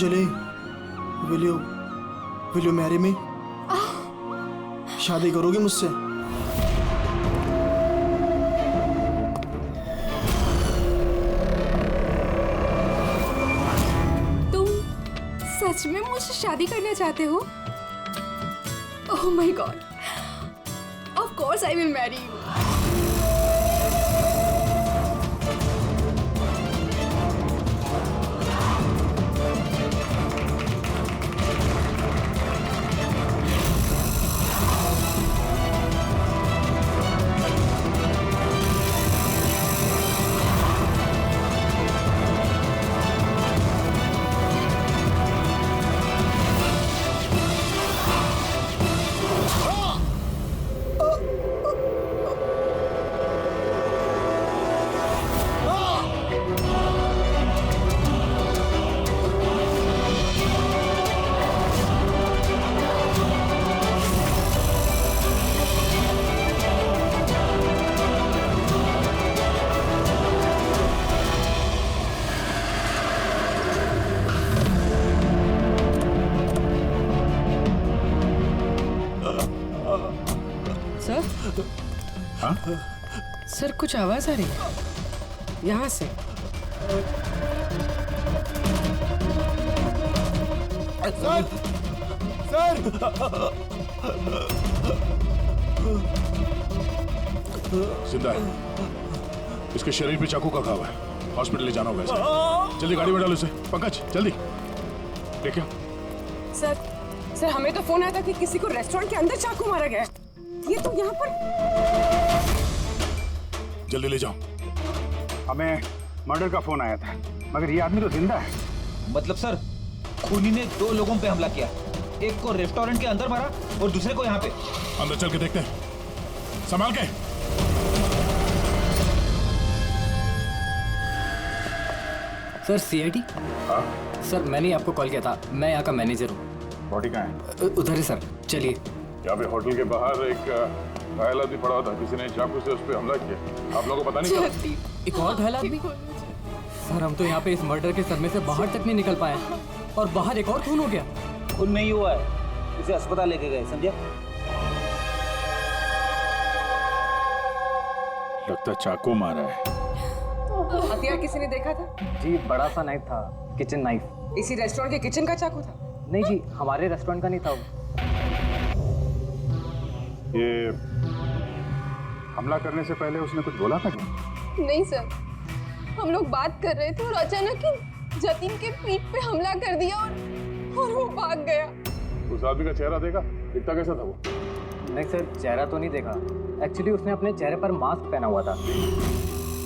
Anjali, will you marry me? शादी करोगी मुझसे? तुम सच में मुझसे शादी करना चाहते हो? Oh my God, of course I will marry you. Sir कुछ आवाज आ रही है यहाँ से। सर जिंदा है, इसके शरीर पे चाकू का घाव है, हॉस्पिटल ले जाना होगा इसे। जल्दी गाड़ी में डालो इसे। पंकज जल्दी लेके आओ। सर हमें तो फोन आया था कि किसी को रेस्टोरेंट के अंदर चाकू मारा गया है। ये तो यहाँ पर। जल्दी ले जाओ। हमें मर्डर का फोन आया था, मगर ये आदमी तो जिंदा है। मतलब सर, खूनी ने 2 लोगों पे हमला किया, एक को रेस्टोरेंट के अंदर मारा और दूसरे को यहाँ पे। अंदर चल के देखते हैं, संभाल के। Sir CID? हाँ सर मैंने ही आपको कॉल किया था, मैं यहाँ का मैनेजर हूँ। बॉडी कहाँ है? उधर है सर, चलिए। यहाँ पे होटल के बाहर एक घायल आदमी पड़ा था, किसी ने चाकू से उस पर हमला किया। आप लोगों को पता नहीं चला? एक और घायल आदमी? सर हम तो यहाँ पे इस मर्डर के सदमे से बाहर तक नहीं निकल पाए और बाहर एक और खून हो गया। खून नहीं हुआ है, इसे अस्पताल लेके गए, समझे? लगता चाकू मारा है। हथियार किसी ने देखा था? जी बड़ा सा नाइफ था, किचन नाइफ। इसी रेस्टोरेंट के किचन का चाकू था? नहीं जी, हमारे रेस्टोरेंट का नहीं था। ये हमला करने से पहले उसने कुछ बोला था क्या? नहीं सर, हम लोग बात कर रहे थे और अचानक ही जतिन के पीठ पे हमला कर दिया और वो भाग गया। उस आदमी का चेहरा देखा? दिखता कैसा था वो? नहीं सर, चेहरा तो नहीं देखा। एक्चुअली उसने अपने चेहरे पर मास्क पहना हुआ था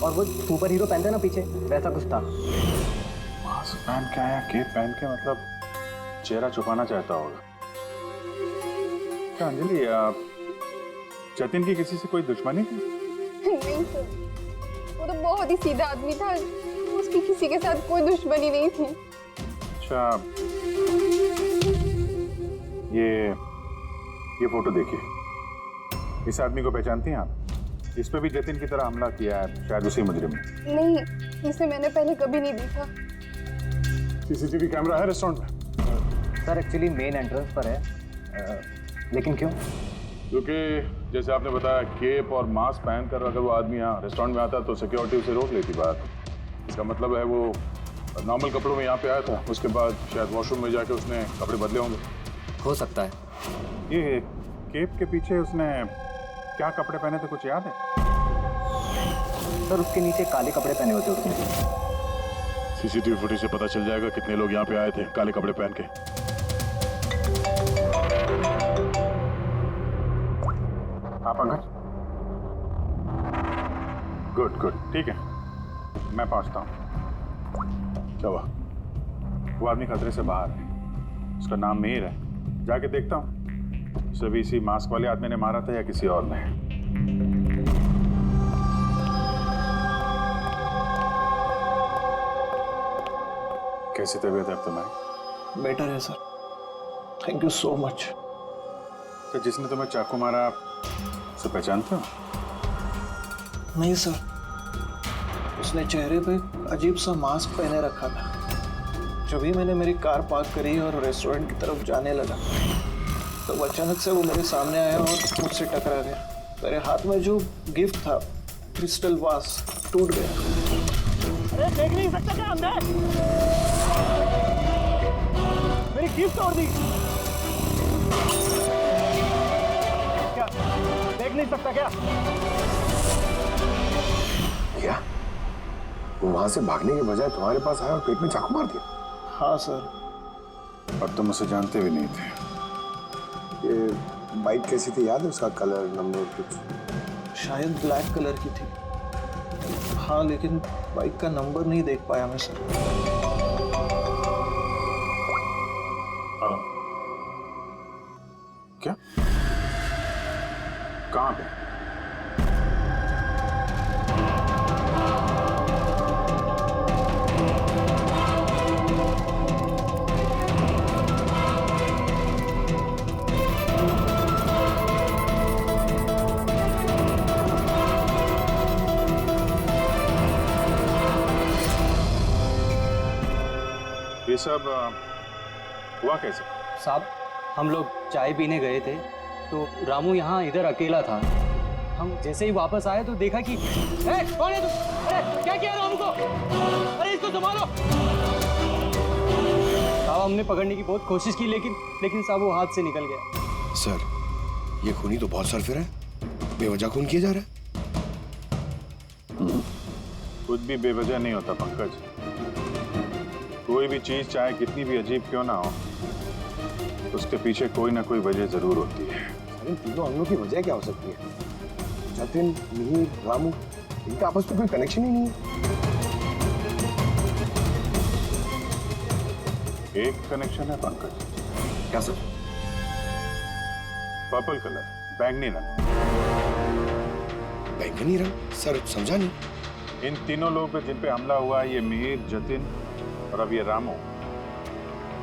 और वो सुपर हीरो पहनते ना पीछे, वैसा कुछ था। मास्क पहन के आया, केप पहन के, मतलब चेहरा छुपाना चाहता होगा। क्या अंजलि, जतिन की किसी से कोई दुश्मनी थी? नहीं सर, वो तो बहुत ही सीधा आदमी था, उसकी किसी के साथ कोई दुश्मनी नहीं थी। अच्छा, ये फोटो देखिए, इस आदमी को पहचानती हैं आप? इस पे भी जतिन की तरह हमला किया है, शायद उसी मुजरिम ने। नहीं, इसे मैंने पहले कभी नहीं देखा। सीसीटीवी कैमरा है रेस्टोरेंट में? सर एक्चुअली मेन एंट्रेंस पर है, लेकिन क्यों? क्योंकि जैसे आपने बताया, केप और मास्क पहनकर अगर वो आदमी यहाँ रेस्टोरेंट में आता तो सिक्योरिटी उसे रोक लेती बात। इसका मतलब है वो नॉर्मल कपड़ों में यहाँ पे आया था, उसके बाद शायद वॉशरूम में जाके उसने कपड़े बदले होंगे। हो सकता है। ये केप के पीछे उसने क्या कपड़े पहने थे, कुछ याद है? सर उसके नीचे काले कपड़े पहने होते उसने। सीसीटीवी फुटेज से पता चल जाएगा कितने लोग यहाँ पे आए थे काले कपड़े पहन के। हाँ पंकज, गुड गुड, ठीक है, मैं पहुंचता हूँ। क्या हुआ? वो आदमी खतरे से बाहर है, उसका नाम मीर है, जाके देखता हूँ सभी इसी मास्क वाले आदमी ने मारा था या किसी और ने। कैसी तबीयत है अब तुम्हारी? बेटर है sir, thank you so much. तो जिसने तुम्हें चाकू मारा, उसे पहचानते हो? नहीं सर, उसने चेहरे पे अजीब सा मास्क पहने रखा था। जब भी मैंने मेरी कार पार्क करी और रेस्टोरेंट की तरफ जाने लगा तो अचानक से वो मेरे सामने आया और मुझसे टकरा गया। मेरे हाथ में जो गिफ्ट था, क्रिस्टल वास, टूट गया। अरे देख नहीं सकता क्या हमने? मेरी गिफ्ट तोड़ दी। क्या देख नहीं सकता क्या? क्या वो वहां से भागने के बजाय तुम्हारे पास आया और पेट में चाकू मार दिया? हाँ सर। और तुम उसे जानते भी नहीं थे। ये बाइक कैसी थी याद है? उसका कलर, नंबर कुछ? शायद ब्लैक कलर की थी। हाँ, लेकिन बाइक का नंबर नहीं देख पाया मैं सर। क्या? कहाँ पे? ये सब हुआ कैसे? साहब, हम लोग चाय पीने गए थे तो रामू यहाँ इधर अकेला था। हम जैसे ही वापस आए तो देखा कि कौन है तू? अरे क्या किया रामू को? अरे इसको संभालो। साहब, हमने पकड़ने की बहुत कोशिश की लेकिन साहब वो हाथ से निकल गया। सर, ये खूनी तो बहुत सरफिर है। बेवजह खून किया जा रहा है। कुछ भी बेवजह नहीं होता पंकज। कोई भी चीज चाहे कितनी भी अजीब क्यों ना हो, उसके पीछे कोई ना कोई वजह जरूर होती है। इन तीनों अंगों की वजह क्या हो सकती है? जतिन, मिहिर, रामू, इनका आपस में कोई कनेक्शन ही नहीं है। एक कनेक्शन है पंकज। क्या सर? पर्पल कलर, बैंगनी रंग। बैंगनी रंग? सर समझा नहीं। इन तीनों लोगों पे जिन पे हमला हुआ, ये मिहिर, जतिन और अब ये रामू,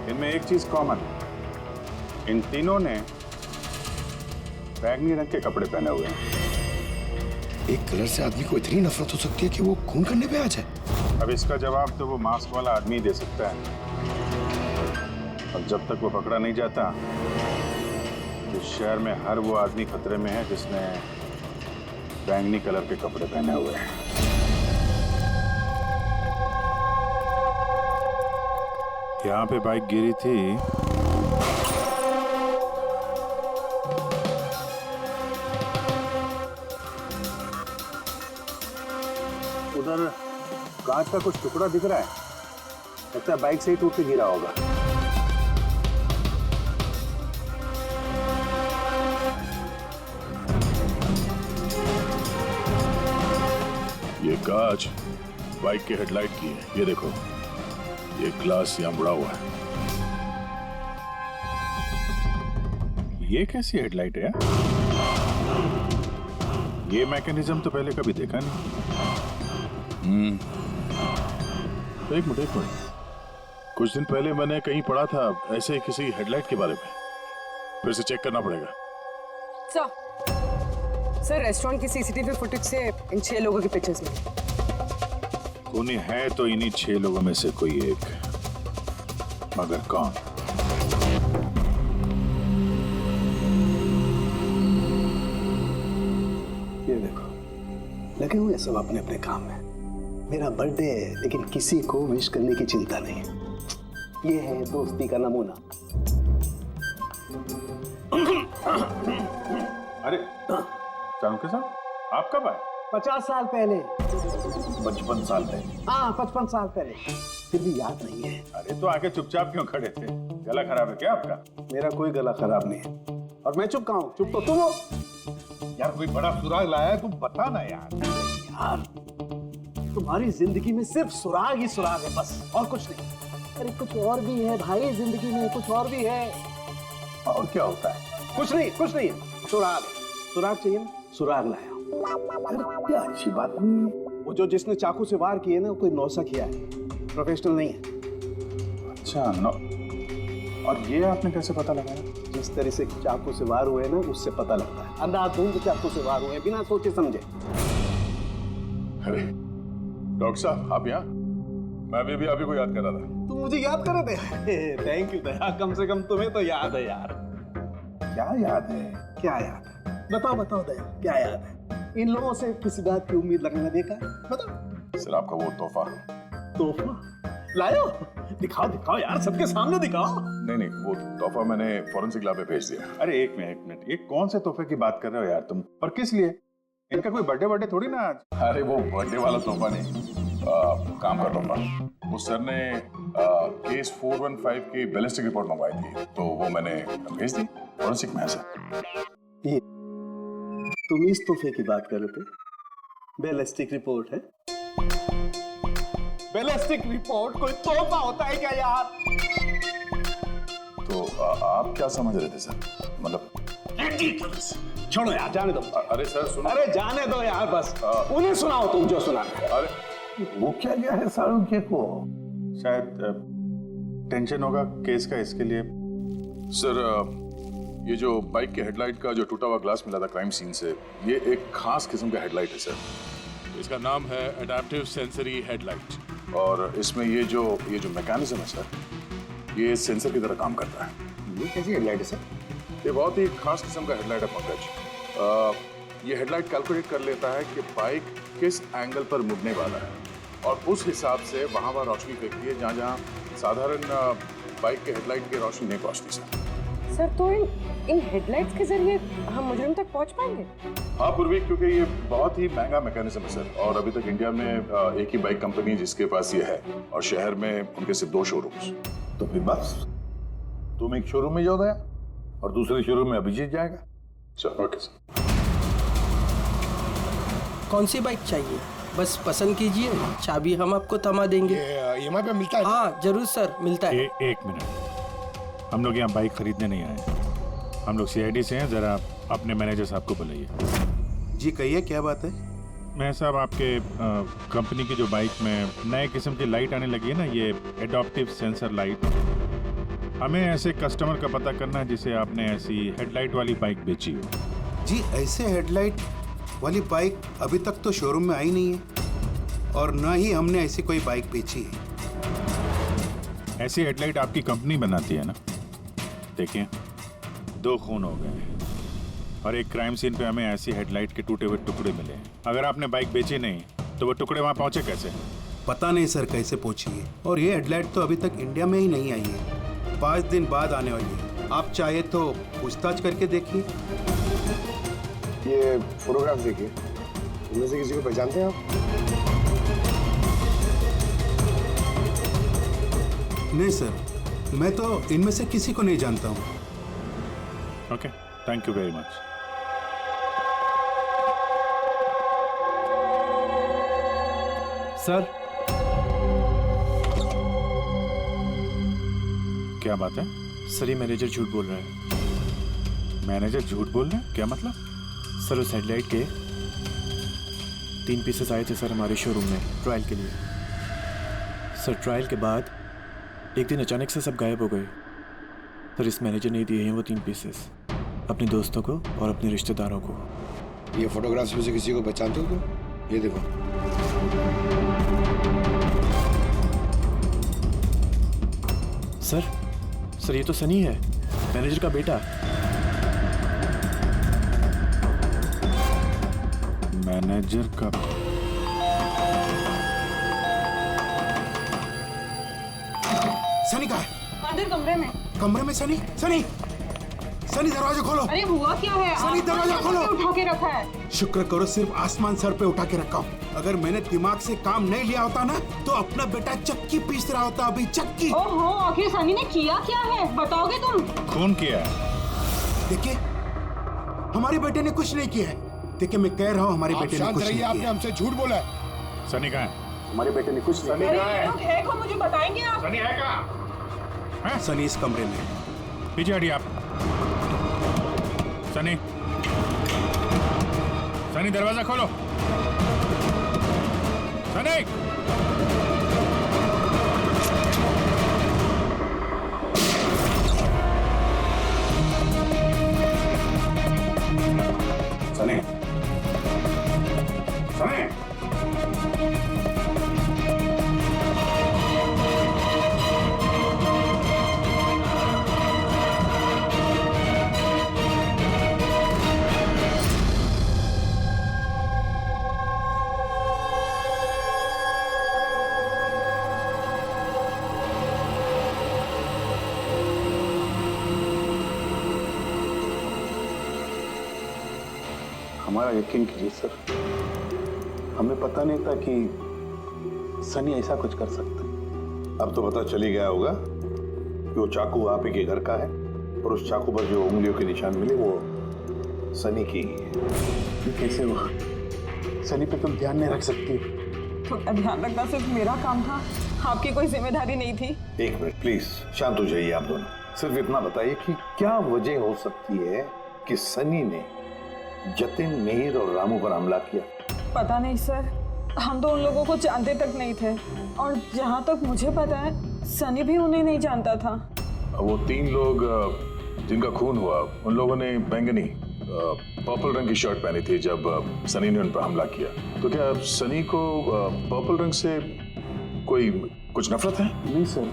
इनमें एक चीज कॉमन है। इन तीनों ने बैंगनी रंग के कपड़े पहने हुए हैं। एक कलर से आदमी को इतनी नफरत हो सकती है कि वो खून करने पे आ जाए। अब इसका जवाब तो वो मास्क वाला आदमी दे सकता है। और जब तक वो पकड़ा नहीं जाता, इस शहर में हर वो आदमी खतरे में है जिसने बैंगनी कलर के कपड़े पहने हुए हैं। यहाँ पे बाइक गिरी थी। उधर कांच का कुछ टुकड़ा दिख रहा है। लगता है बाइक से ही टूट के गिरा होगा। ये कांच बाइक के हेडलाइट की है। ये देखो, ये ग्लास यहाँ मुड़ा हुआ है। ये कैसी हेडलाइट है यार? ये मैकेनिज्म तो पहले कभी देखा नहीं। एक मिनट। कुछ दिन पहले मैंने कहीं पढ़ा था ऐसे किसी हेडलाइट के बारे में। फिर से चेक करना पड़ेगा। सर, रेस्टोरेंट की सीसीटीवी फुटेज से इन 6 लोगों के पिक्चर्स में। खूनी है तो इन्हीं 6 लोगों में से कोई एक, मगर कौन? ये देखो, लगे हुए सब अपने अपने काम में। मेरा बर्थडे है लेकिन किसी को विश करने की चिंता नहीं। ये है दोस्ती का नमूना। अरे चाणक्य साहब, आप कब आए? 50 साल पहले। 55 साल पहले? हाँ, 55 साल पहले। फिर भी याद नहीं है। अरे तो आके चुपचाप क्यों खड़े थे? गला खराब है क्या आपका? मेरा कोई गला खराब नहीं है और मैं चुप कहाँ हूँ? चुप तो तुम हो। यार कोई बड़ा सुराग लाया है, तुम बता ना यार। यार, तुम्हारी जिंदगी में सिर्फ सुराग ही सुराग है, बस और कुछ नहीं। अरे कुछ और भी है भाई जिंदगी में, कुछ और भी है। और क्या होता है? कुछ नहीं है। सुराग चाहिए ना? सुराग लाया हूं। अरे क्या अच्छी बात नहीं है। वो जो जिसने चाकू से वार किए ना, वो कोई नौसा किया है, प्रोफेशनल नहीं है। अच्छा, और ये आपने कैसे पता लगाया? जिस तरह से चाकू से वार हुए ना, उससे पता लगता है। अंधाधुंध चाकू से वार हुए बिना सोचे समझे। अरे डॉक्टर साहब, आप यहाँ? मैं अभी को याद कर रहा था। तुम मुझे याद कर रहे थे। थैंक यू दया, कम से कम तुम्हें तो याद है यार। क्या याद है? क्या याद है? बताओ बताओ दया, क्या याद है? इन लोगों से किसी बात की उम्मीद लगाना देखा है? बताओ। सर आपका वो तोहफा। तोहफा लायो? दिखाओ दिखाओ यार, सबके सामने दिखाओ। नहीं, वो तोहफा मैंने फॉरेंसिक लैब में भेज दिया। अरे एक मिनट, ये कौन से तोहफे की बात कर रहे हो यार तुम? और किस लिए? इनका कोई बर्थडे थोड़ी ना आज। अरे वो बर्थडे वाला तोहफा नहीं, काम का तोहफा। उस सर ने केस 415 की बैलिस्टिक रिपोर्ट मंगवाई थी, तो वो मैंने भेज दी। फॉरेंसिक में है सर। तुम इस तोहफे की बात कर रहे थे? बैलिस्टिक रिपोर्ट है? बैलिस्टिक रिपोर्ट कोई तोहफा होता है क्या यार? तो आप क्या समझ रहे थे सर? मतलब छोड़ो यार, जाने दो। अरे सर सुनो। अरे जाने दो यार, बस उन्हें सुनाओ तुम जो सुनाना है। अरे वो क्या गया है शाहरुख को? शायद टेंशन होगा केस का, इसके लिए। सर ये जो बाइक के हेडलाइट का जो टूटा हुआ ग्लास मिला था क्राइम सीन से, ये एक खास किस्म का हेडलाइट है सर। इसका नाम है एडेप्टिव सेंसरी हेडलाइट, और इसमें ये जो मैकेनिज्म है सर, ये सेंसर की तरह काम करता है। ये कैसी हेडलाइट है सर? ये बहुत ही खास किस्म का हेडलाइट है पंकज। ये हेडलाइट कैलकुलेट कर लेता है कि बाइक किस एंगल पर मुड़ने वाला है, और उस हिसाब से वहाँ रोशनी फेंकती है जहाँ साधारण बाइक के हेडलाइट की रोशनी नहीं पहुँचती सर। तो इन हेडलाइट्स के जरिए हम मुजरिम तक पहुंच पाएंगे? हाँ पूर्वी, क्योंकि ये बहुत ही महंगा मैकेनिज्म है सर, और अभी तक इंडिया में एक ही बाइक कंपनी जिसके पास ये है, और शहर में उनके सिर्फ 2 शोरूम्स। तो फिर बस तुम एक शोरूम में जाओ दया, और दूसरे शोरूम में अभिजीत जाएगा। Sir okay sir. कौन सी बाइक चाहिए? बस पसंद कीजिए, चाबी हम आपको थमा देंगे। EMI पे मिलता है? हाँ जरूर सर, मिलता है। एक मिनट, हम लोग यहाँ बाइक खरीदने नहीं आए, हम लोग CID से हैं। जरा अपने मैनेजर साहब को बुलाइए। जी कहिए, क्या बात है? मैं साहब आपके कंपनी की जो बाइक में नए किस्म की लाइट आने लगी है ना, ये एडॉप्टिव सेंसर लाइट, हमें ऐसे कस्टमर का पता करना है जिसे आपने ऐसी हेडलाइट वाली बाइक बेची हो। जी ऐसे हेडलाइट वाली बाइक अभी तक तो शोरूम में आई नहीं है, और न ही हमने ऐसी कोई बाइक बेची है। ऐसी हेडलाइट आपकी कंपनी बनाती है ना? देखिए 2 खून हो गए हैं, और एक क्राइम सीन पे हमें ऐसी हेडलाइट के टूटे हुए टुकड़े मिले हैं। अगर आपने बाइक बेची नहीं तो वो टुकड़े वहाँ पहुँचे कैसे? पता नहीं सर कैसे पहुंची है, और ये हेडलाइट तो अभी तक इंडिया में ही नहीं आई है, 5 दिन बाद आने वाली है। आप चाहे तो पूछताछ करके देखिए। ये फोटोग्राफ देखिए, इनमें से किसी को पहचानते हैं आप? नहीं सर, मैं तो इनमें से किसी को नहीं जानता हूँ। Okay, thank you very much. Sir क्या बात है? सर ये मैनेजर झूठ बोल रहा है। मैनेजर झूठ बोल रहे हैं? क्या मतलब? सर उस हेडलाइट के 3 पीसेस आए थे सर हमारे शोरूम में ट्रायल के लिए। सर ट्रायल के बाद एक दिन अचानक से सब गायब हो गए। सर इस मैनेजर ने दिए हैं वो 3 पीसेस अपने दोस्तों को और अपने रिश्तेदारों को। ये फोटोग्राफ्स में से किसी को पहचानते हो तुम? ये देखो। सर ये तो सनी है, मैनेजर का बेटा। मैनेजर का? सनी कहाँ है? अंदर कमरे में। कमरे में? सनी सनी सनी दरवाजा खोलो। अरे हुआ क्या है? सनी दरवाजा खोलो। उठा के रखा है। शुक्र करो सिर्फ आसमान सर पे उठा के रखा हूँ। अगर मैंने दिमाग से काम नहीं लिया होता ना तो अपना बेटा चक्की पीस रहा होता अभी, चक्की। ओहो, आखिर सनी ने किया क्या है बताओगे तुम? खून किया है। देखिए हमारे बेटे ने कुछ नहीं किया है। देखिए मैं कह रहा हूँ हमारे बेटे ने कुछ नहीं किया। आपने हमसे झूठ बोला है। सनी कहाँ है? हमारे बेटे ने कुछ नहीं किया। ये लोग है कौन, मुझे बताएंगे आप? सनी है कहाँ? सनी इस कमरे में। पीछे हटिए आप। सनी दरवाजा खोलो। सनी सनी सनी हमारा यकीन कीजिए सर, हमें पता नहीं था कि सनी ऐसा कुछ कर सकता है। अब तो पता चल ही गया होगा कि वो चाकू आप ही के घर का है और उस चाकू पर जो उंगलियों के निशान मिले वो सनी की ही है। ये कैसे हुआ? सनी पे तुम ध्यान नहीं रख सकती? तो ध्यान रखना सिर्फ मेरा काम था, आपकी कोई जिम्मेदारी नहीं थी। एक मिनट प्लीज, शांत हो जाइए आप दोनों। सिर्फ इतना बताइए कि क्या वजह हो सकती है कि सनी ने जतिन, मिहिर और रामू पर हमला किया? पता नहीं सर, हम तो उन लोगों को जानते तक नहीं थे, और जहाँ तक मुझे पता है सनी भी उन्हें नहीं जानता था। वो 3 लोग जिनका खून हुआ, उन लोगों ने बैंगनी पर्पल रंग की शर्ट पहनी थी जब सनी ने उन पर हमला किया। तो क्या सनी को पर्पल रंग से कुछ नफरत है? नहीं सर,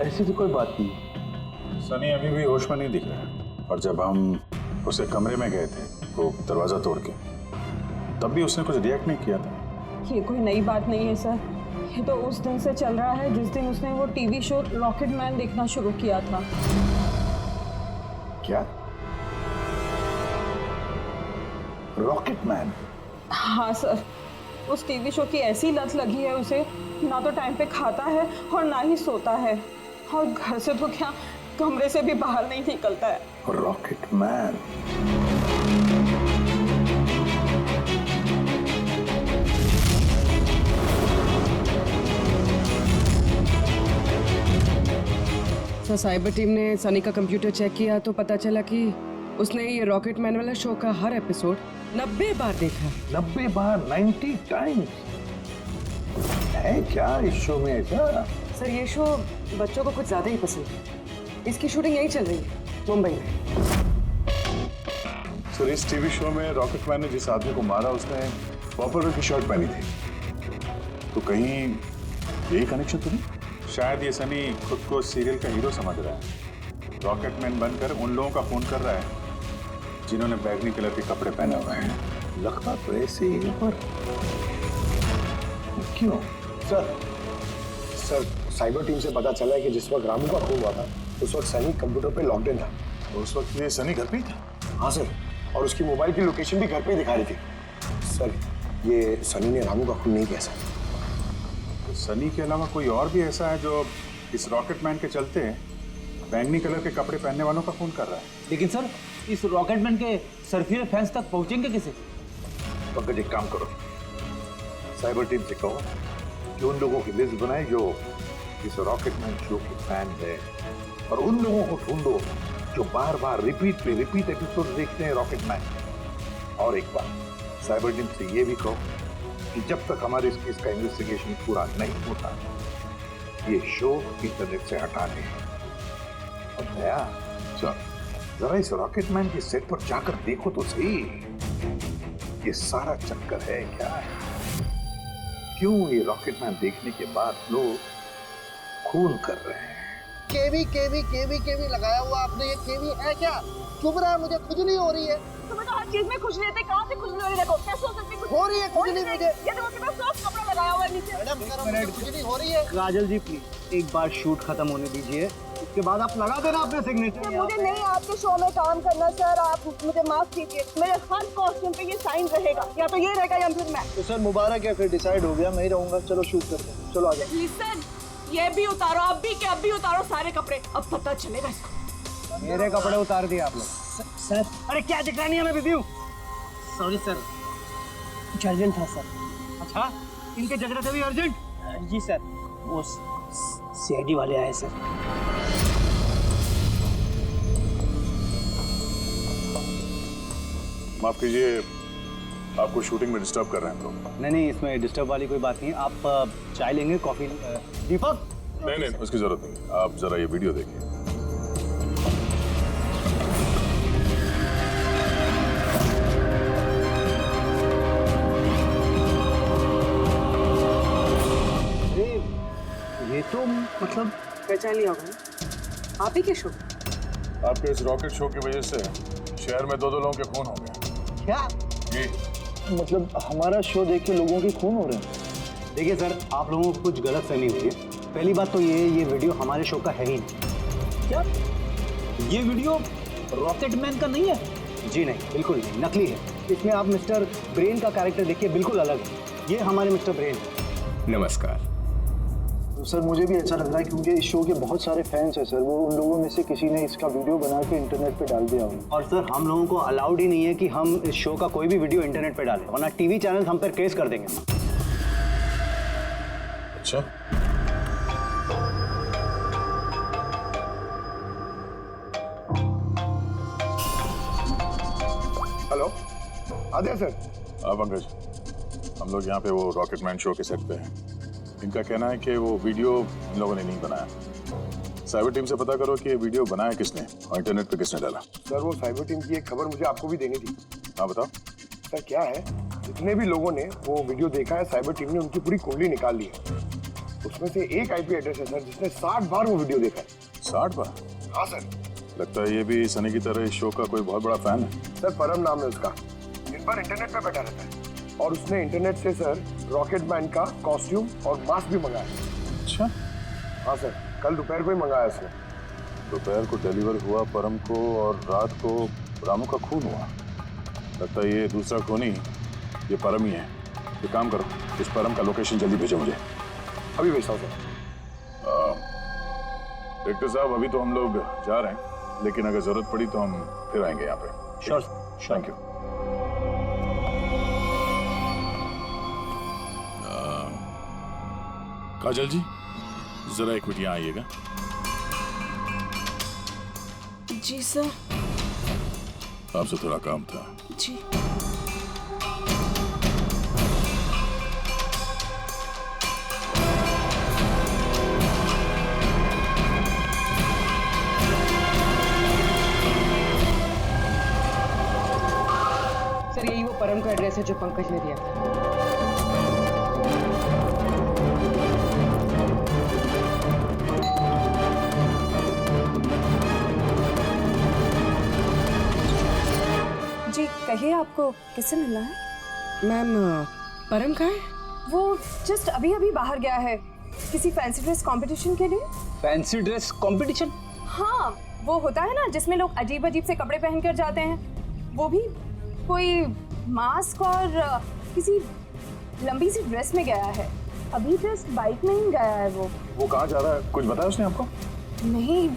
ऐसी तो कोई बात नहीं। सनी अभी भी होश में नहीं दिख रहा है, और जब हम उसे कमरे में गए थे वो दरवाजा तोड़ के, तब भी उसने कुछ रिएक्ट नहीं किया था। ये कोई नई बात नहीं है सर, ये तो उस दिन से चल रहा है जिस दिन उसने वो टीवी शो रॉकेट मैन देखना शुरू किया था। क्या? Rocket man? हाँ सर, उस टीवी शो की ऐसी लत लगी है उसे, ना तो टाइम पे खाता है और ना ही सोता है, और घर से तो क्या कमरे से भी बाहर नहीं निकलता है। Rocket man? Sir cyber team ने सनी का कंप्यूटर चेक किया तो पता चला कि उसने ये रॉकेट मैन वाला शो का हर एपिसोड 90 बार देखा। 90 बार? 90 टाइम्स? है क्या इस शो में ऐसा? सर ये शो बच्चों को कुछ ज्यादा ही पसंद है। इसकी शूटिंग यहीं चल रही है, मुंबई में। सर इस टीवी शो में रॉकेट मैन ने जिस आदमी को मारा उसने पर्पल रंग की शर्ट पहनी थी, तो कहीं यही कनेक्शन तो नहीं? शायद ये सनी खुद को सीरियल का हीरो समझ रहा है, रॉकेट मैन बनकर उन लोगों का खून कर रहा है जिन्होंने बैगनी कलर के कपड़े पहने हुए हैं। लगता तो ऐसे ही, पर क्यों? सर साइबर टीम से पता चला है कि जिस वक्त रामू का खून हुआ था उस वक्त सनी कंप्यूटर पे लॉकडाउन था। और उस वक्त ये सनी घर पे ही था? हाँ सर, और उसकी मोबाइल की लोकेशन भी घर पे ही दिखा रही थी। सर ये सनी ने रामू का खून नहीं किया सर। तो सनी के अलावा कोई और भी ऐसा है जो इस रॉकेट मैन के चलते बैंगनी कलर के कपड़े पहनने वालों का खून कर रहा है? लेकिन सर इस रॉकेट मैन के सर्फियर फैंस तक पहुंचेंगे कैसे? पंकज एक काम करो, साइबर टीम से कहो कि उन लोगों की लिस्ट बनाए जो इस रॉकेट मैन शो के फैन है, और उन लोगों को ढूंढो जो बार बार रिपीट एपिसोड देखते हैं रॉकेट मैन। और एक बार साइबर टीम से ये भी कहो कि जब तक हमारे इस केस का इन्वेस्टिगेशन पूरा नहीं होता ये शो इंटरनेट से हटा दें। और दया, जरा इस रॉकेट मैन के सेट पर जाकर देखो तो सही, ये सारा चक्कर है क्या है? क्यों ये रॉकेट मैन देखने के बाद लोग खून कर रहे हैं? केवी लगाया हुआ आपने, ये केवी है क्या? चुभ रहा है, मुझे खुजली हो रही है। तुम्हें तो हर चीज में खुजली रहती है, कहाँ से खुजली हो रही है? देखो कैसे हो सकती है? हो रही है खुजली मुझे। ये देखो कितना सॉफ्ट कपड़ा लगाया हुआ है नीचे। मैडम खुजली हो रही है। काजल जी प्लीज एक बार शूट खत्म होने दीजिए, उसके बाद आप लगा देना अपने सिग्नेचर। मुझे नहीं आपके शो में काम करना सर, आप मुझे माफ कीजिए। मेरे हर कॉस्ट्यूम पे ये साइन रहेगा, या तो ये रहेगा या फिर मैं। तो सर मुबारक है, फिर डिसाइड हो गया, मैं ही रहूंगा। चलो शूट करते हैं, चलो आ जाओ। लिसन, ये भी उतारो, अब भी उतारो सारे कपड़े, अब पता चलेगा इसको। मेरे कपड़े उतार दिए आप लोग। सर अरे क्या दिख रहा नहीं है, मैं बिजी हूँ। सॉरी सर, कुछ अर्जेंट था सर। अच्छा, इनके झगड़े से भी अर्जेंट? जी सर, वो सीआईडी वाले आए सर। माफ कीजिए, आपको शूटिंग में डिस्टर्ब कर रहे हैं तो? नहीं, इसमें डिस्टर्ब वाली कोई बात नहीं। आप चाय लेंगे, कॉफी? दीपक? नहीं, उसकी जरूरत नहीं। आप जरा ये वीडियो देखिए। ये तो मतलब पहचान लिया होगा, आप ही के शो? आपके इस रॉकेट शो की वजह से शहर में 2 लोगों के खून हो गए। क्या? जी। मतलब हमारा शो देख के लोगों के खून हो रहे हैं? देखिए सर, आप लोगों को कुछ गलत फहमी हुई है। पहली बात तो ये वीडियो हमारे शो का है ही नहीं। क्या ये वीडियो रॉकेट मैन का नहीं है? जी नहीं, बिल्कुल नहीं, नकली है। इसमें आप मिस्टर ब्रेन का कैरेक्टर देखिए, बिल्कुल अलग है। ये हमारे मिस्टर ब्रेन है। नमस्कार तो सर मुझे भी अच्छा लग रहा है क्योंकि इस शो के बहुत सारे फैंस हैं सर। वो उन लोगों में से किसी ने इसका वीडियो बना के इंटरनेट पे डाल दिया होगा। और सर हम लोगों को अलाउड ही नहीं है कि हम इस शो का कोई भी वीडियो इंटरनेट पे डालें, वरना टीवी चैनल हम पर केस कर देंगे। अच्छा, हेलो आदित्य सर। हाँ पंकज, हम लोग यहाँ पे वो रॉकेटमैन शो के सेट पे हैं। इनका कहना है कि वो वीडियो इन लोगों ने नहीं बनाया। साइबर टीम से पता करो कि ये वीडियो बनाया किसने और इंटरनेट पे किसने डाला। सर वो साइबर टीम की एक खबर मुझे आपको भी देनी थी। हाँ बताओ। सर क्या है, जितने भी लोगों ने वो वीडियो देखा है, साइबर टीम ने उनकी पूरी कुंडली निकाल ली है। उसमें से एक आईपी एड्रेस है सर जिसने 60 बार वो वीडियो देखा है। 60 बार? हाँ सर। लगता है ये भी सनी की तरह इस शो का कोई बहुत बड़ा फैन है। सर परम नाम है उसका, दिन भर इंटरनेट पे बैठा रहता है और उसने इंटरनेट से सर रॉकेटमैन का कॉस्ट्यूम और मास्क भी मंगाया। अच्छा। हाँ सर, कल दोपहर को ही मंगाया उसने। दोपहर को डिलीवर हुआ परम को और रात को रामू का खून हुआ। लगता है ये दूसरा खून ही ये परम ही है। ये काम करो, इस परम का लोकेशन जल्दी भेजो मुझे। अभी भेजता हूँ सर। डायरेक्टर साहब अभी तो हम लोग जा रहे हैं, लेकिन अगर जरूरत पड़ी तो हम फिर आएंगे यहाँ पे। Sure, thank you. Kajal ji जरा एक मिनट यहाँ आइएगा। जी सर। आपसे थोड़ा काम था। जी। सर यही वो परम का एड्रेस है जो पंकज ने दिया था। जी कहिए, आपको किससे मिलना है? मैम परम कहाँ है? वो जस्ट अभी अभी बाहर गया है किसी फैंसी ड्रेस कंपटीशन के लिए। Fancy dress competition? हाँ, वो होता है ना जिसमें लोग अजीब अजीब से कपड़े पहनकर जाते हैं। वो भी कोई मास्क और किसी लंबी सी ड्रेस में गया है। अभी जस्ट बाइक में ही गया है वो कहाँ जा रहा है? कुछ बताया उसने आपको? नहीं,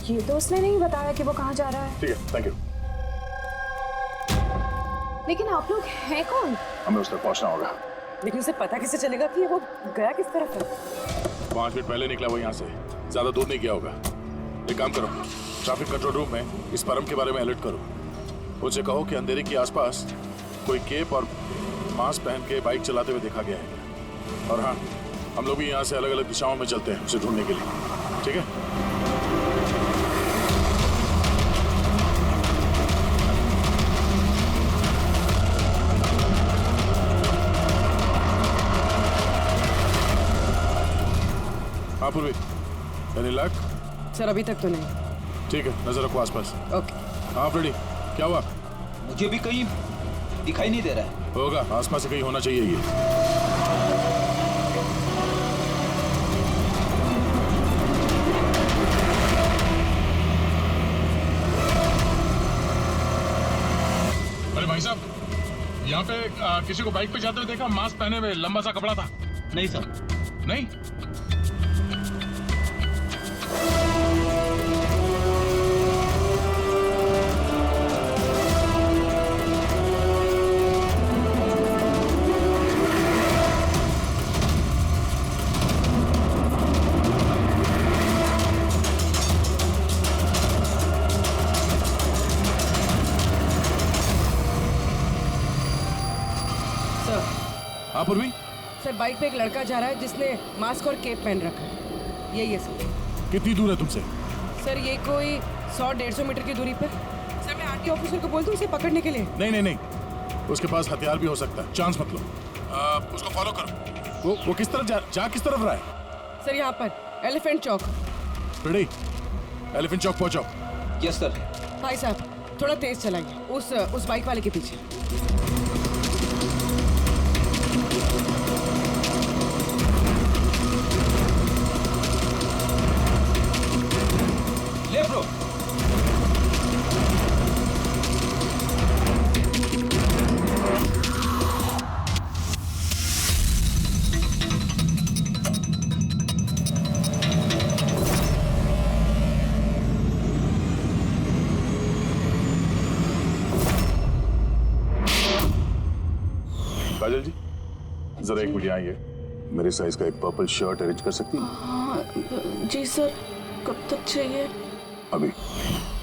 ये तो उसने नहीं बताया कि वो कहाँ जा रहा है। ठीक है, थैंक यू। लेकिन आप लोग हैं कौन? हमें उस तक पहुंचना होगा। लेकिन उसे पता कैसे चलेगा कि वो गया किस तरफ है? 5 मिनट पहले निकला वो यहाँ से, ज्यादा दूर नहीं गया होगा। एक काम करो, ट्रैफिक कंट्रोल रूम में इस परम के बारे में अलर्ट करो। उनसे कहो कि अंधेरे के आसपास कोई केप और मास्क पहन के बाइक चलाते हुए देखा गया है। और हाँ, हम लोग भी यहाँ से अलग अलग दिशाओं में चलते हैं उसे ढूंढने के लिए। ठीक है? हाँ पूर्वी, एनी लक? सर अभी तक तो नहीं। ठीक है, नजर रखो आसपास। ओके। हाँ फ्रेडी, क्या हुआ? मुझे भी कहीं दिखाई नहीं दे रहा है। होगा, आसपास से कहीं होना चाहिए ये। अरे भाई साहब, यहाँ पे किसी को बाइक पे जाते हुए देखा, मास्क पहने हुए, लंबा सा कपड़ा था। नहीं सर। नहीं? हाँ पूर्वी? सर बाइक पे एक लड़का जा रहा है जिसने मास्क और केप पहन रखा है। यही है सर। कितनी दूर है तुमसे? सर ये कोई 100-150 मीटर की दूरी पर। सर मैं आरटी ऑफिसर को बोल दूं उसे पकड़ने के लिए? नहीं नहीं नहीं, उसके पास हथियार भी हो सकता है, चांस मत लो। उसको फॉलो करो। वो किस तरफ जा किस तरफ रहा है? सर यहाँ पर एलिफेंट चौक। रेडी, एलिफेंट चौक पहुंचो। Yes sir. भाई साहब थोड़ा तेज चलाइए, उस बाइक वाले के पीछे। ले ब्रो। काजल जी, जरा एक मिनट आइए। मेरे साइज का एक पर्पल शर्ट अरेंज कर सकती हैं? हाँ जी सर, कब तक चाहिए? अभी।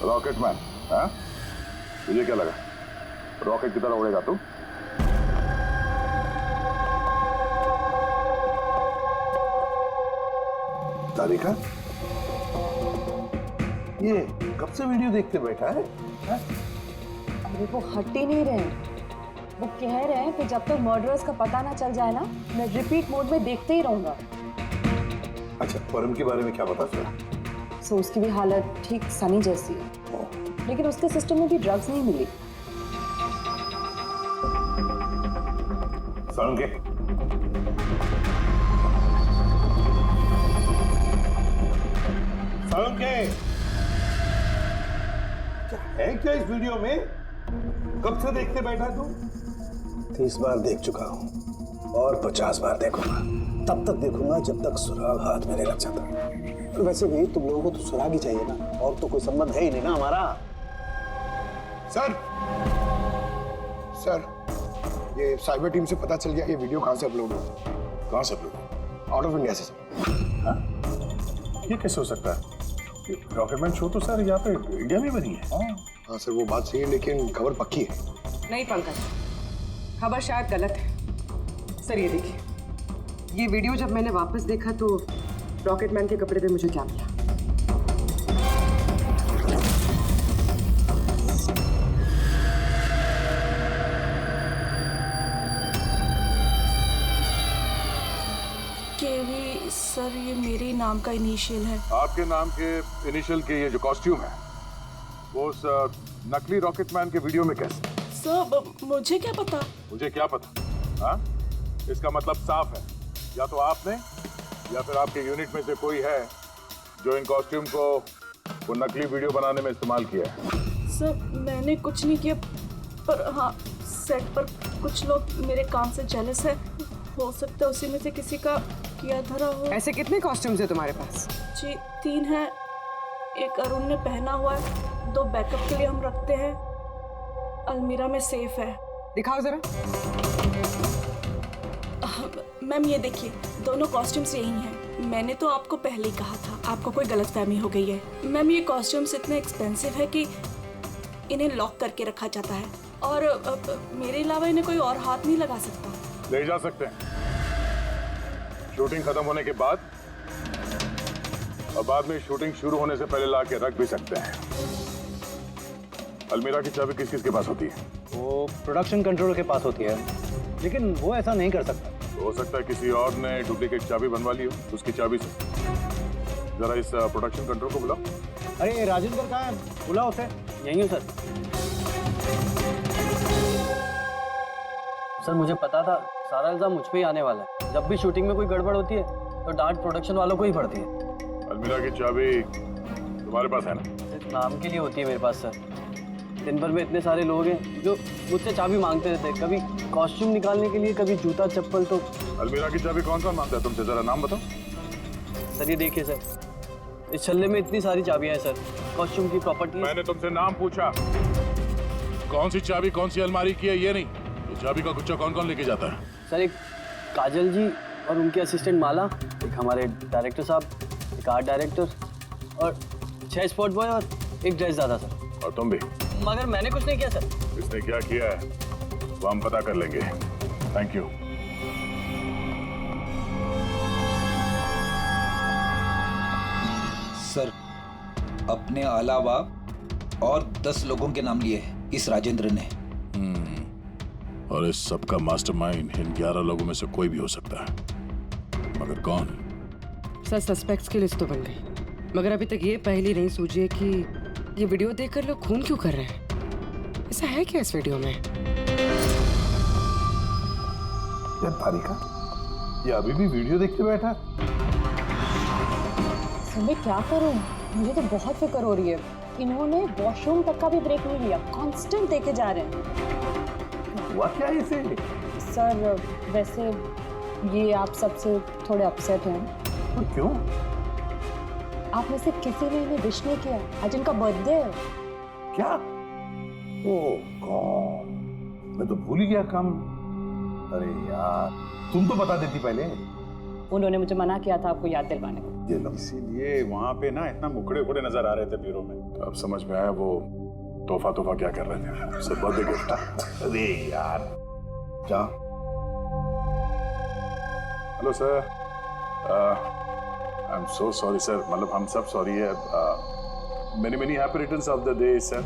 रॉकेट मैन, हाँ? तुझे क्या लगा रॉकेट की तरह उड़ेगा तू? तारिका, ये कब से वीडियो देखते बैठा है? अरे वो हट ही नहीं रहे। वो कह रहे हैं कि जब तक मर्डरर्स का पता ना चल जाए ना, मैं रिपीट मोड में देखते ही रहूंगा। अच्छा, परम के बारे में क्या पता चला? सो उसकी भी हालत ठीक सनी जैसी है, लेकिन उसके सिस्टम में भी ड्रग्स नहीं मिली। के क्या है क्या इस वीडियो में? कब से देखते बैठा तू? 30 बार देख चुका हूँ और 50 बार देखूंगा। तब तक देखूंगा जब तक सुराग हाथ में नहीं लग जाता। और वैसे भी तुम लोगों को तो सुराग ही चाहिए ना, और तो कोई संबंध है ही नहीं ना हमारा। सर, ये साइबर टीम से पता चल गया ये वीडियो कहाँ से अपलोड हुआ? कहाँ से अपलोड? आउट ऑफ इंडिया से सर। हाँ? ये कैसे हो सकता है? रॉकेटमैन शो तो सर यहाँ पे इंडिया में बनी है। हाँ सर, वो बात सही है, लेकिन खबर पक्की है। नहीं पंकज, खबर शायद गलत है। सर ये देखिए, ये वीडियो जब मैंने वापस देखा तो रॉकेटमैन के कपड़े पे मुझे क्या मिला? केवी सर, ये मेरे नाम का इनिशियल है। आपके नाम के इनिशियल के ये जो कॉस्ट्यूम है वो उस नकली रॉकेटमैन के वीडियो में कैसे? सर मुझे क्या पता? मुझे क्या पता? हाँ? इसका मतलब साफ है, या तो आपने या फिर आपके यूनिट में से कोई है जो इन कॉस्ट्यूम को वो नकली वीडियो बनाने में इस्तेमाल किया है। सर मैंने कुछ नहीं किया, पर हाँ सेट पर कुछ लोग मेरे काम से जेलस है। हो सकता है उसी में से किसी का किया धरा हो। ऐसे कितने कॉस्ट्यूम्स है तुम्हारे पास? जी 3 हैं। एक अरुण ने पहना हुआ है, 2 बैकअप के लिए हम रखते हैं। अलमीरा में सेफ है। दिखाओ जरा। मैम ये देखिए, दोनों कॉस्ट्यूम्स यही हैं। मैंने तो आपको पहले ही कहा था, आपको कोई गलतफहमी हो गई है। मैम ये कॉस्ट्यूम्स इतने एक्सपेंसिव है कि इन्हें लॉक करके रखा जाता है, और मेरे अलावा इन्हें कोई और हाथ नहीं लगा सकता। ले जा सकते हैं शूटिंग खत्म होने के बाद, और बाद में शूटिंग शुरू होने से पहले ला के रख भी सकते हैं। अलमीरा की चाबी किस किस के पास होती है? वो प्रोडक्शन कंट्रोल के पास होती है, लेकिन वो ऐसा नहीं कर सकता। तो हो सकता है किसी और ने डुप्लीकेट चाबी बनवा ली हो उसकी चाबी से। जरा इस प्रोडक्शन कंट्रोल को बुलाओ। अरे राजेंद्र कहाँ है? बुलाओ उसे। यहीं हूँ सर। सर मुझे पता था सारा इल्जाम मुझ पे ही आने वाला है। जब भी शूटिंग में कोई गड़बड़ होती है तो डांट प्रोडक्शन वालों को ही पड़ती है। अलमीरा की चाबी तुम्हारे पास है ना? सिर्फ नाम के लिए होती है मेरे पास सर। दिन भर में इतने सारे लोग हैं जो मुझसे चाबी मांगते रहते हैं, कभी कॉस्ट्यूम निकालने के लिए, कभी जूता चप्पल। तो अलमीरा की चाबी कौन कौन मांगता है तुमसे? जरा नाम बताओ। सर ये देखिए सर, इस छल्ले में इतनी सारी चाबियां हैं सर, कॉस्ट्यूम की, प्रॉपर्टी। मैंने तुमसे नाम पूछा, कौन सी चाबी कौन सी अलमारी की है ये नहीं। ये चाबी का गुच्छा कौन कौन लेके जाता है? सर एक काजल जी और उनके असिस्टेंट माला, एक हमारे डायरेक्टर साहब, एक आर्ट डायरेक्टर, और 6 स्पॉट बॉय और एक ड्रेस दादा सर। और तुम भी? मगर मैंने कुछ नहीं किया सर। इसने क्या किया है वो हम पता कर लेंगे। Thank you. सर अपने अलावा और 10 लोगों के नाम लिए हैं इस राजेंद्र ने। और इस सब का मास्टरमाइंड इन 11 लोगों में से कोई भी हो सकता है, मगर कौन? सर सस्पेक्ट्स की लिस्ट तो बन गई, मगर अभी तक ये पहली नहीं सूझी है कि ये वीडियो देखकर लोग खून क्यों कर रहे हैं। ऐसा है क्या इस वीडियो में? यार तारिका, ये अभी भी वीडियो देखते बैठा? मैं क्या करूं? मुझे तो बहुत फिक्र हो रही है। इन्होंने वॉशरूम तक का भी ब्रेक नहीं लिया, कांस्टेंट देके जा रहे हैं। हुआ क्या इसे? सर वैसे ये आप सबसे थोड़े अपसेट हैं। तो क्यों? आप में से किसी ने इन्हें विश नहीं किया। आज इनका बर्थडे है। क्या? ओह गॉड, मैं तो भूल ही गया काम। अरे यार, तुम तो बता देती पहले। उन्होंने मुझे मना किया था आपको याद दिलवाने को। ये लो। इसीलिए वहाँ पे ना इतना मुखड़े उखड़े नजर आ रहे थे ब्यूरो में। तो अब समझ में आया वो तोहफा क्या कर रहे थे। सब बर्थडे गिफ्ट। अरे यार, क्या? Hello sir, I am so sorry sir, मतलब हम सब सॉरी है। Many happy returns of the day sir.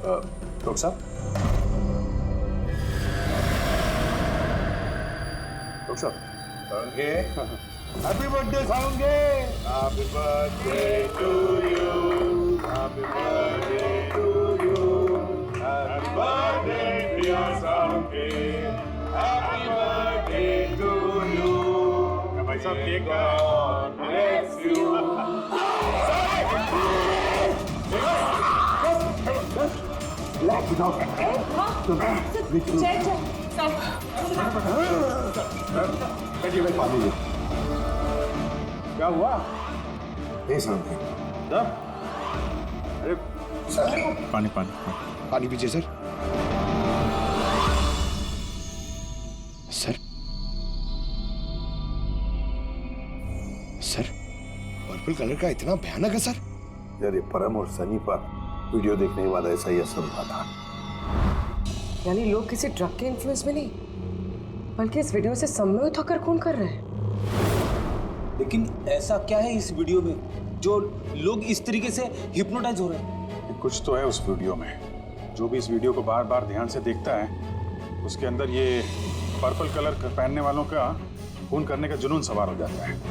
Doctor साहब, डॉक्टर साहब, हैप्पी बर्थडे साउंगे। Happy birthday to you, happy birthday to you, happy birthday dear साउंगे, हैप्पी बर्थडे टू यू। भाई साहब cake God bless you. Relax it out. क्या हुआ? नहीं समझे। अरे सर, पानी पानी पीजिए सर। सर, पर्पल कलर का इतना भयानक है सर? यार, ये परम और सनी पर वीडियो देखने के बाद ऐसा ही असर हुआ था। यानी लोग किसी ड्रग के इन्फ्लुएंस में नहीं, बल्कि इस वीडियो से सम्मोहित होकर खून कर रहे हैं। लेकिन ऐसा क्या है इस वीडियो में जो लोग इस तरीके से हिप्नोटाइज हो रहे हैं? कुछ तो है उस वीडियो में। जो भी इस वीडियो को बार बार ध्यान से देखता है, उसके अंदर ये पर्पल कलर पहनने वालों का खून करने का जुनून सवार हो जाता है।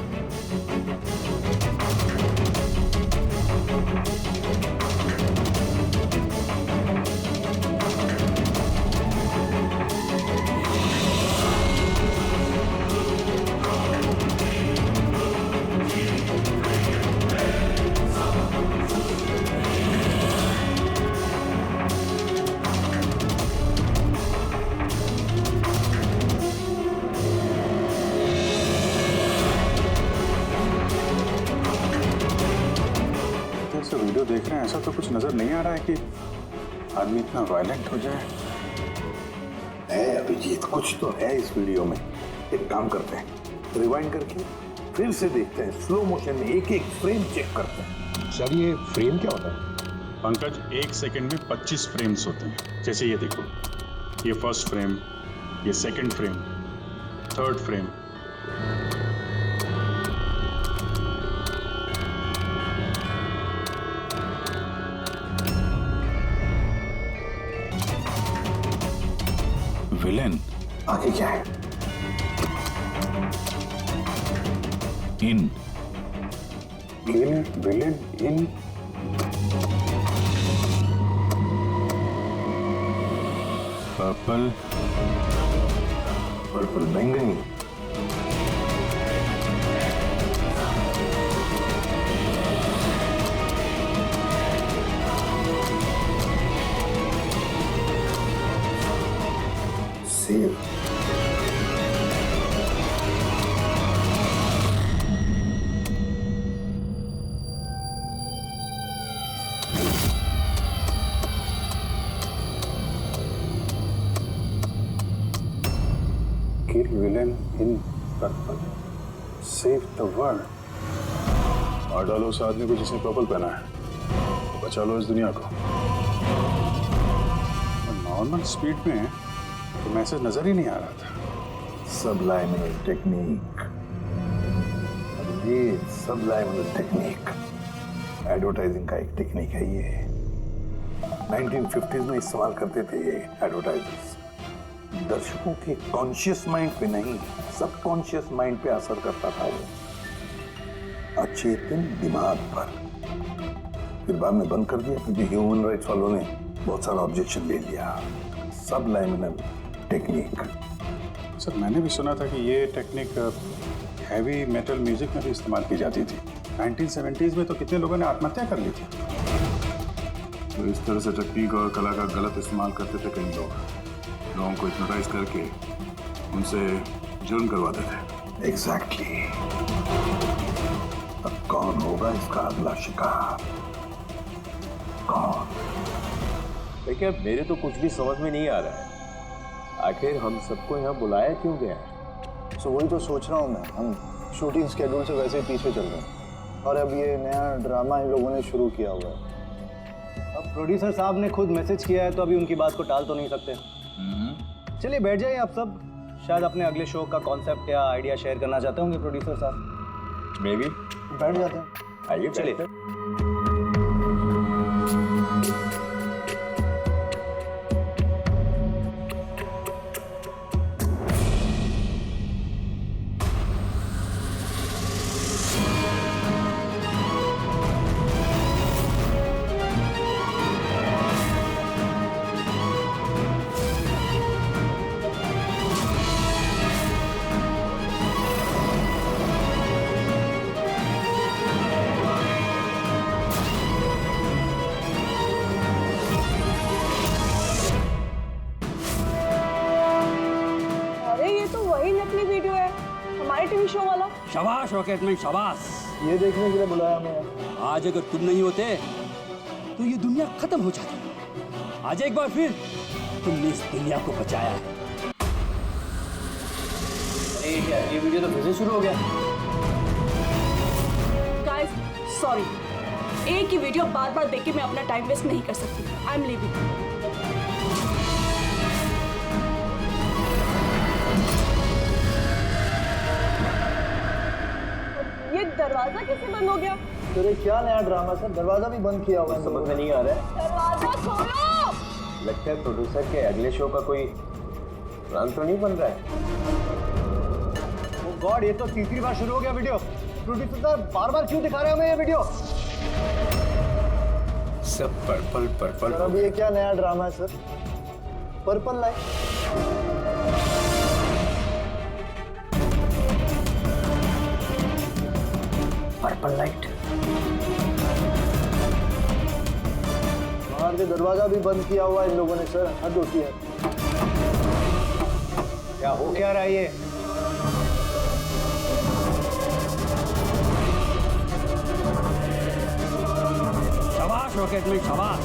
वीडियो देख रहे हैं, ऐसा तो कुछ नजर नहीं आ रहा है कि आदमी इतना वायलेंट हो जाए। अभिजीत, कुछ तो है इस वीडियो में। एक काम करते हैं, रिवाइंड करके फिर से देखते हैं, स्लो मोशन में एक एक फ्रेम चेक करते हैं। सर, ये फ्रेम क्या होता है? पंकज, 1 सेकंड में 25 फ्रेम्स होते हैं। जैसे ये देखो, ये फर्स्ट फ्रेम, ये second frame, third frame. Villain आगे क्या है? इन विलेन इन पर्पल बैंगनी। Save. Kill villain in purple. Save the world. मार डालो उस आदमी को जिसने पर्पल पहना है, बचा लो इस दुनिया को। नॉर्मल स्पीड में तो मैसेज नजर ही नहीं आ रहा था। सबलाइमिनल टेक्निक, ये सबलाइमिनल टेक्निक एडवर्टाइजिंग का एक टेक्निक है। ये 1950s में इस्तेमाल करते थे ये एडवर्टाइजर्स। दर्शकों के कॉन्शियस माइंड पे नहीं, सबकॉन्शियस माइंड पे असर करता था वो, अचेतन दिमाग पर। फिर बाद में बंद कर दिया क्योंकि ह्यूमन राइट्स वालों ने बहुत सारा ऑब्जेक्शन ले लिया। सबलाइमिनल टेक्निक। सर, मैंने भी सुना था कि ये टेक्निक हैवी मेटल म्यूजिक में भी इस्तेमाल की जाती थी। 1970s में तो कितने लोगों ने आत्महत्या कर ली थी। तो इस तरह से टेक्निक और कला का गलत इस्तेमाल करते थे कई लोग, लोगों को हिप्नोटाइज करके उनसे जुर्म करवाते थे। एग्जैक्टली। अब कौन होगा इसका अगला शिकार? कौन? देखिए, मेरे तो कुछ भी समझ में नहीं आ रहा है। आखिर हम सबको यहाँ बुलाया क्यों गया? सो वही तो सोच रहा हूँ मैं। हम शूटिंग स्केड्यूल से वैसे ही पीछे चल रहे हैं और अब ये नया ड्रामा इन लोगों ने शुरू किया हुआ है। अब प्रोड्यूसर साहब ने खुद मैसेज किया है तो अभी उनकी बात को टाल तो नहीं सकते। चलिए बैठ जाइए आप सब। शायद अपने अगले शो का कॉन्सेप्ट या आइडिया शेयर करना चाहते होंगे प्रोड्यूसर साहब। मे बी बैठ जाते हैं। आइए चलिए। शो वाला। शाबाश रॉकेटमैन शाबाश। ये देखने के लिए बुलाया मैं। आज अगर तुम नहीं होते तो ये दुनिया खत्म हो जाती। आज एक बार फिर तुमने इस दुनिया को बचाया है। अरे क्या ये वीडियो तो फिर से शुरू हो गया। गाइस सॉरी, एक ही वीडियो बार बार देख के मैं अपना टाइम वेस्ट नहीं कर सकती। I am leaving. ये दरवाजा कैसे बंद हो गया? अरे क्या नया ड्रामा सर, दरवाजा भी बंद किया हुआ है। समझ में नहीं आ रहा है। दरवाजा खोलो। लगता है प्रोड्यूसर के अगले शो का कोई प्लान तो नहीं बन रहा है। ओ गॉड, ये तो तीसरी बार शुरू हो गया वीडियो। प्रोड्यूसर साहब बार बार क्यों दिखा रहे हो हमें ये वीडियो? सब पर्पल पर्पल। सर अब ये क्या नया ड्रामा है sir? Purple light. Purple light. बाहर से दरवाजा भी बंद किया हुआ है इन लोगों ने सर, हद होती है। क्या हो क्या रहा है ये? शाबाश रॉकेटमैन शाबाश।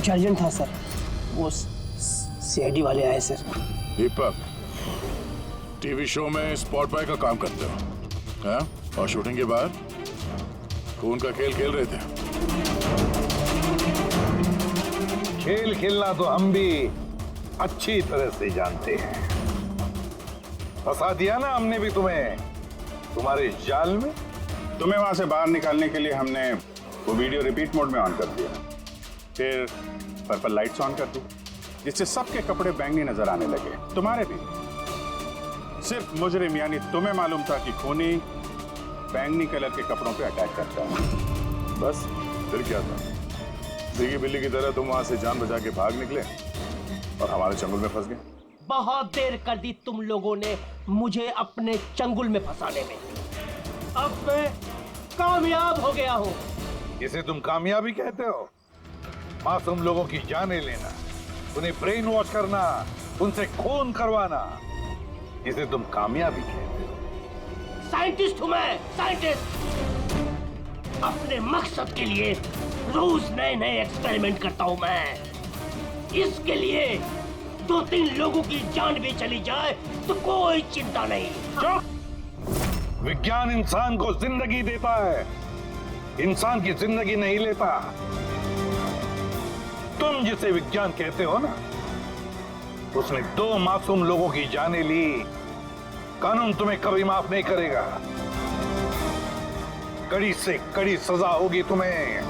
अर्जेंट था सर, वो सीआईडी वाले आए सर। दीपक, टीवी शो में स्पॉट बॉय का काम करते हो, हाँ? और शूटिंग के बाद खून का खेल खेल रहे थे। खेल खेलना तो हम भी अच्छी तरह से जानते हैं। फंसा दिया ना हमने भी तुम्हें तुम्हारे जाल में। तुम्हें वहां से बाहर निकालने के लिए हमने वो वीडियो रिपीट मोड में ऑन कर दिया, फिर पर्पल लाइट्स ऑन कर दी, जिससे सबके कपड़े बैंगनी नजर आने लगे, तुम्हारे भी। सिर्फ मुजरिम यानी तुम्हें मालूम था कि खूनी बैंगनी कलर के कपड़ों पे अटैक करता है। बस फिर क्या था? सीगी बिल्ली की तरह तुम वहां से जान बचा के भाग निकले और हमारे चंगुल में फंस गए। बहुत देर कर दी तुम लोगों ने मुझे अपने चंगुल में फंसाने में। अब मैं कामयाब हो गया हूँ। इसे तुम कामयाबी कहते हो? मासूम लोगों की जानें लेना, उन्हें ब्रेन वॉश करना, उनसे खून करवाना, इसे तुम कामयाबी कहते हो? साइंटिस्ट हूं मैं, साइंटिस्ट। अपने मकसद के लिए रोज नए नए एक्सपेरिमेंट करता हूं मैं। इसके लिए 2-3 लोगों की जान भी चली जाए तो कोई चिंता नहीं। चुप! विज्ञान इंसान को जिंदगी देता है, इंसान की जिंदगी नहीं लेता। तुम जिसे विज्ञान कहते हो ना, उसने 2 मासूम लोगों की जानें ली। कानून तुम्हें कभी माफ नहीं करेगा। कड़ी से कड़ी सजा होगी तुम्हें।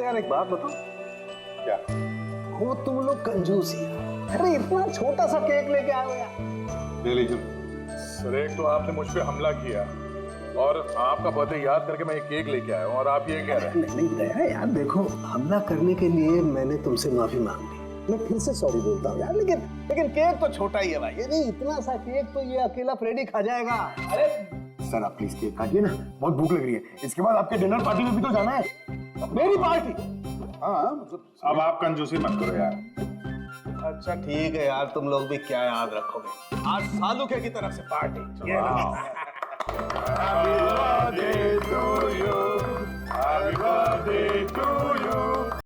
यार एक बात बताओ, क्या हो तुम लोग कंजूस ही। अरे इतना छोटा सा केक लेके आए हो यार। ले लीजिए सर, एक तो आपने मुझ पे हमला किया और आपका बर्थडे याद करके मैं एक केक लेके आया हूँ और आप ये कह रहे हैं। नहीं दया यार, देखो हमला करने के लिए मैंने तुमसे माफी मांग ली, मैं फिर से सॉरी बोलता हूँ यार, लेकिन केक तो छोटा ही है भाई। ये नहीं, इतना सा केक तो ये अकेला फ्रेडी खा जाएगा। अरे सर आप प्लीज केक काटिए ना, बहुत भूख लग रही है। इसके बाद आपके डिनर पार्टी में भी तो जाना है, मेरी पार्टी। हाँ मतलब अब आप कंजूसी मत करो यार। अच्छा ठीक है यार, तुम लोग भी क्या याद रखोगे, आज सालुके की तरफ से पार्टी। ये Happy birthday to you. Happy birthday to